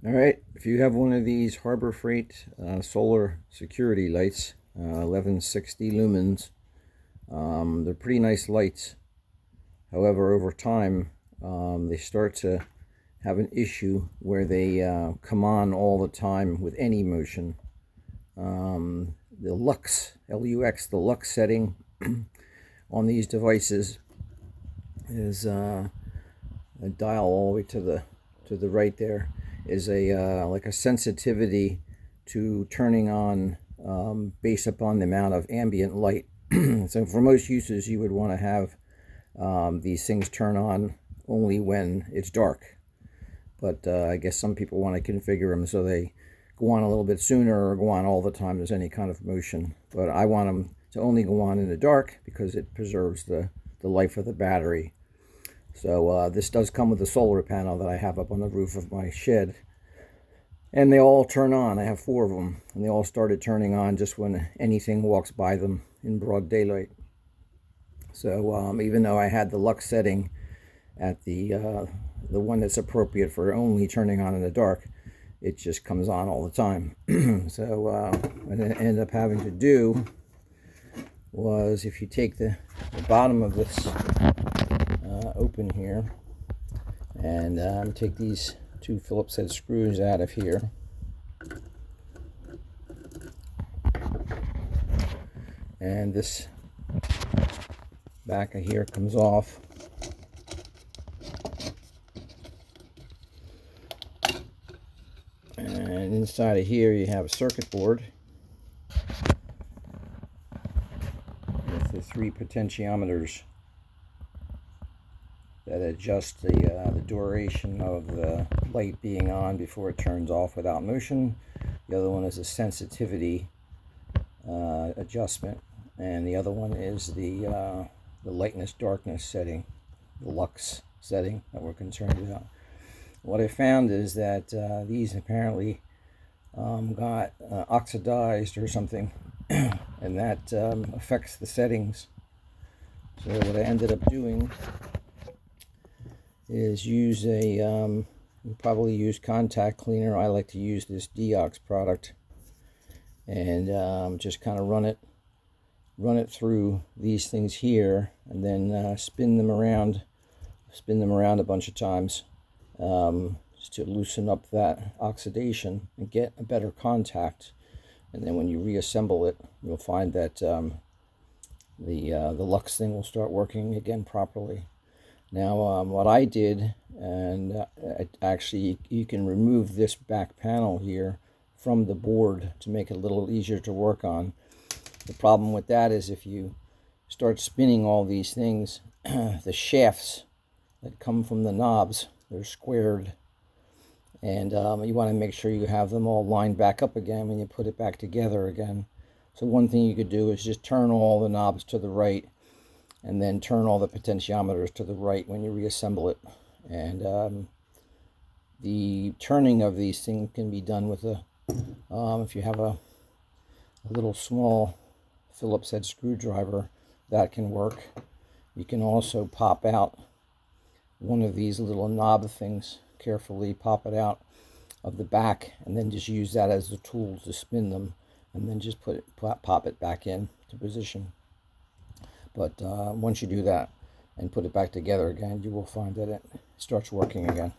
All right, if you have one of these Harbor Freight solar security lights, 1160 lumens, they're pretty nice lights. However, over time, they start to have an issue where they come on all the time with any motion. The lux, L-U-X, the lux setting on these devices is a dial all the way to the right there is a like a sensitivity to turning on based upon the amount of ambient light. So for most uses, you would want to have these things turn on only when it's dark. But I guess some people want to configure them so they go on a little bit sooner or go on all the time there's any kind of motion. But I want them to only go on in the dark because it preserves the life of the battery. So this does come with a solar panel that I have up on the roof of my shed. And they all turn on. I have 4 of them. And they all started turning on just when anything walks by them in broad daylight. So even though I had the lux setting at the one that's appropriate for only turning on in the dark, it just comes on all the time. So what I ended up having to do was, if you take the bottom of this open here and take these 2 Phillips head screws out of here, and this back of here comes off, and inside of here you have a circuit board with the 3 potentiometers that adjust the duration of the light being on before it turns off without motion. The other one is a sensitivity adjustment, and the other one is the lightness darkness setting, the lux setting that we're concerned about. What I found is that these apparently got oxidized or something, and that affects the settings. So what I ended up doing is use you probably use contact cleaner. I like to use this Deox product, and just kind of run it through these things here, and then spin them around a bunch of times, just to loosen up that oxidation and get a better contact. And then when you reassemble it, you'll find that the lux thing will start working again properly. Now what I did, and actually you can remove this back panel here from the board to make it a little easier to work on. The problem with that is if you start spinning all these things, the shafts that come from the knobs, they're squared, and you want to make sure you have them all lined back up again when you put it back together again. So one thing you could do is just turn all the knobs to the right, and then turn all the potentiometers to the right when you reassemble it. And the turning of these things can be done with if you have a little small Phillips head screwdriver, that can work. You can also pop out one of these little knob things, carefully pop it out of the back, and then just use that as the tool to spin them, and then just pop it back in to position. But once you do that and put it back together again, you will find that it starts working again.